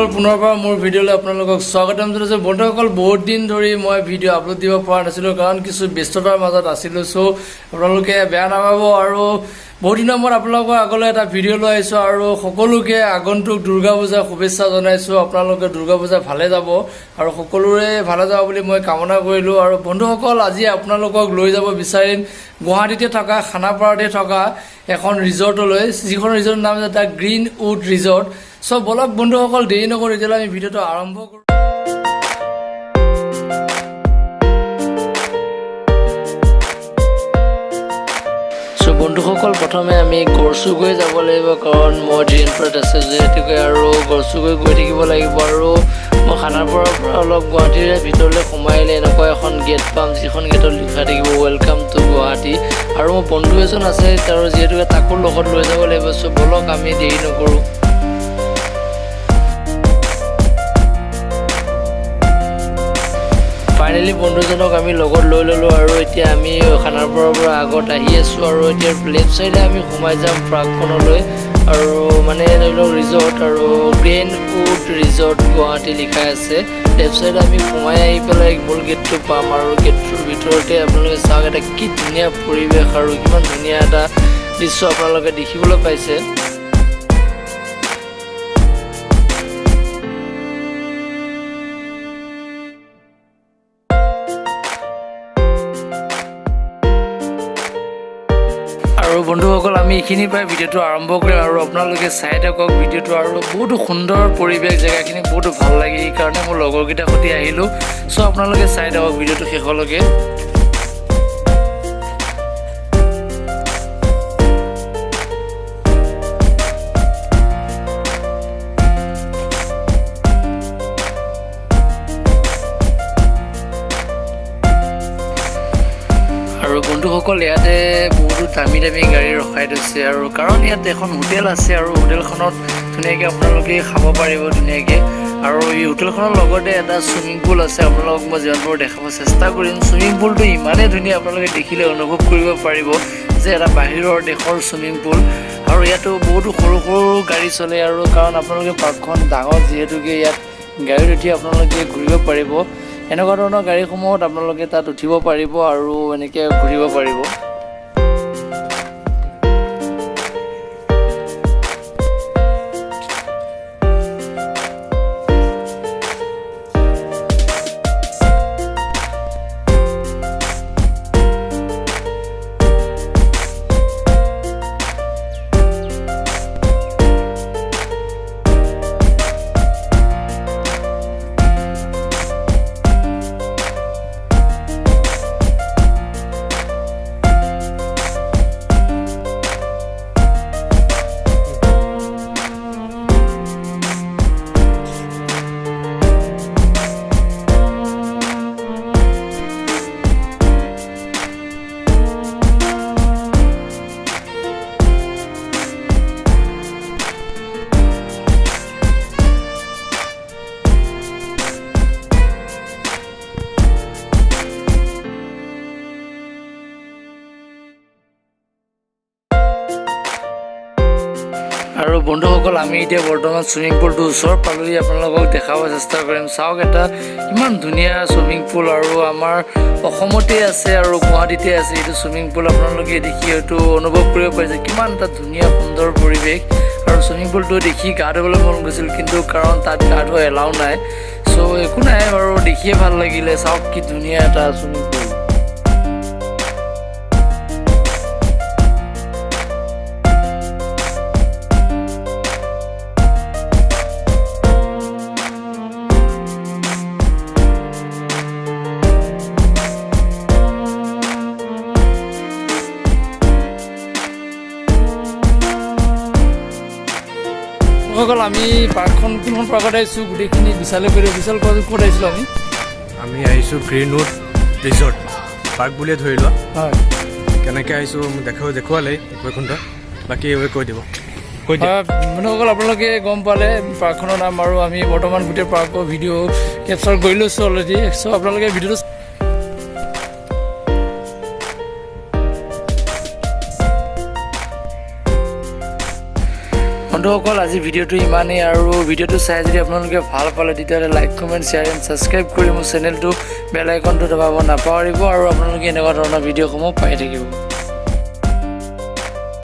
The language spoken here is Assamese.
বন্ধুসকল পুনৰবাৰ মোৰ ভিডিঅ'লৈ আপোনালোকক স্বাগতম জনাইছোঁ। বন্ধুসকল বহুত দিন ধৰি মই ভিডিঅ' আপলোড দিব পৰা নাছিলোঁ কাৰণ কিছু ব্যস্ততাৰ মাজত আছিলোঁ। চ' আপোনালোকে বেয়া নাপাব আৰু বহুত দিনৰ মূৰত আপোনালোকৰ আগলৈ এটা ভিডিঅ' লৈ আহিছোঁ আৰু সকলোকে আগন্তুক দুৰ্গা পূজাৰ শুভেচ্ছা জনাইছোঁ। আপোনালোকে দুৰ্গা পূজা ভালে যাব আৰু সকলোৰে ভালে যাব বুলি মই কামনা কৰিলোঁ। আৰু বন্ধুসকল আজি আপোনালোকক লৈ যাব বিচাৰিম গুৱাহাটীতে থকা খানাপাৰাতে থকা এখন ৰিজৰ্টলৈ, যিখন ৰিজৰ্টৰ নাম হৈছে দ্য গ্ৰীণ উড ৰিজৰ্ট। চ' বলক বন্ধুসকল দেৰি নকৰি এতিয়ালৈ আমি ভিডিঅ'টো আৰম্ভ কৰোঁ। চ' বন্ধুসকল প্ৰথমে আমি গড়চুগৈ যাব লাগিব কাৰণ মই ড্ৰিমফ্ৰত আছে যিহেতুকে আৰু গড়চুগৈ গৈ থাকিব লাগিব। আৰু মই খানাপাৰাৰ পৰা অলপ গুৱাহাটীৰ ভিতৰলৈ সোমাই আহিলে এনেকুৱা এখন গেট পাম যিখন গেটত লিখা থাকিব ৱেলকাম টু গুৱাহাটী। আৰু মোৰ বন্ধু এজন আছে আৰু যিহেতুকে তাকো লগত লৈ যাব লাগিব। চ' বলক আমি দেৰি নকৰোঁ। ফাইনেলি বন্ধুজনক আমি লগত লৈ ল'লোঁ আৰু এতিয়া আমি খানাপাৰাৰ পৰা আগত আহি আছোঁ আৰু এতিয়া লেফ্ট চাইডে আমি সোমাই যাম পাৰ্কখনলৈ। আৰু মানে ধৰি লওক ৰিজৰ্ট আৰু গ্ৰীণ উড ৰিজৰ্ট গুৱাহাটী লিখা আছে। লেফ্ট চাইডে আমি সোমাই আহি পেলাই মূল গেটটো পাম আৰু গেটটোৰ ভিতৰতে আপোনালোকে চাওক এটা কি ধুনীয়া পৰিৱেশ আৰু কিমান ধুনীয়া এটা দৃশ্য আপোনালোকে দেখিবলৈ পাইছে। আৰু বন্ধুসকল আমি এইখিনি পাই ভিডিঅ'টো আৰম্ভ কৰিম আৰু আপোনালোকে চাই থাকক ভিডিঅ'টো। আৰু বহুতো সুন্দৰ পৰিৱেশ, জেগাখিনি বহুতো ভাল লাগে, সেইকাৰণে মোৰ লগৰকেইটাৰ সৈতে আহিলোঁ। চ' আপোনালোকে চাই থাকক ভিডিঅ'টো শেষলৈকে। আৰু বন্ধুসকল ইয়াতে বহুতো দামী দামী গাড়ী ৰখাই থৈছে আৰু কাৰণ ইয়াত এখন হোটেল আছে আৰু হোটেলখনত ধুনীয়াকৈ আপোনালোকে খাব পাৰিব ধুনীয়াকৈ। আৰু এই হোটেলখনৰ লগতে এটা চুইমিং পুল আছে। আপোনালোকক মই যিমান পাৰোঁ দেখাব চেষ্টা কৰিম। চুইমিং পুলটো ইমানেই ধুনীয়া আপোনালোকে দেখিলে অনুভৱ কৰিব পাৰিব যে এটা বাহিৰৰ দেশৰ চুইমিং পুল। আৰু ইয়াতো বহুতো সৰু সৰু গাড়ী চলে আৰু কাৰণ আপোনালোকে পাৰ্কখন ডাঙৰ যিহেতুকে ইয়াত গাড়ীত উঠি আপোনালোকে ঘূৰিব পাৰিব। এনেকুৱা ধৰণৰ গাড়ীসমূহত আপোনালোকে তাত উঠিব পাৰিব আৰু এনেকৈ ঘূৰিব পাৰিব। আৰু বন্ধুসকল আমি এতিয়া বৰ্তমান চুইমিং পুলটোৰ ওচৰ পালোহি, আপোনালোকক দেখাব চেষ্টা কৰিম। চাওক এটা ইমান ধুনীয়া চুইমিং পুল আৰু আমাৰ অসমতে আছে আৰু গুৱাহাটীতে আছে এইটো চুইমিং পুল। আপোনালোকে দেখি হয়তো অনুভৱ কৰিব পাৰিছে কিমান এটা ধুনীয়া সুন্দৰ পৰিৱেশ। আৰু চুইমিং পুলটো দেখি গা ধুবলৈ মন গৈছিল কিন্তু কাৰণ তাত গা ধোৱা এলাও নাই। চ' একো নাই বাৰু, দেখিয়ে ভাল লাগিলে। চাওক কি ধুনীয়া এটা চুইমিং পুল। সকল আমি পাৰ্কখন কোনখন পাৰ্কত আহিছোঁ গোটেইখিনি বিশালে কৰি বিশাল ক'ত আহিছিলোঁ আমি আহিছোঁ গ্ৰীণ উড ৰিজৰ্ট পাৰ্ক বুলিয়ে ধৰি লোৱা। হয়, কেনেকৈ আহিছোঁ দেখুৱালে বৈকুণ্ঠত, বাকী কৈ দিব। বন্ধুসকল আপোনালোকে গম পালে পাৰ্কখনৰ নাম আৰু আমি বৰ্তমান গোটেই পাৰ্কৰ ভিডিঅ' কেপচাৰ কৰি লৈছোঁ অলৰেডি। চ' আপোনালোকে ভিডিঅ'টো বন্ধুসকল আজি ভিডিঅ'টো ইমানেই আৰু ভিডিঅ'টো চাই যদি আপোনালোকে ভাল পালে তেতিয়াহ'লে like comment share and subscribe কৰি মোৰ চেনেলটো বেল আইকনটো দবাব নাপাহৰিব আৰু আপোনালোকে এনেকুৱা ধৰণৰ ভিডিঅ'সমূহ পাই থাকিব।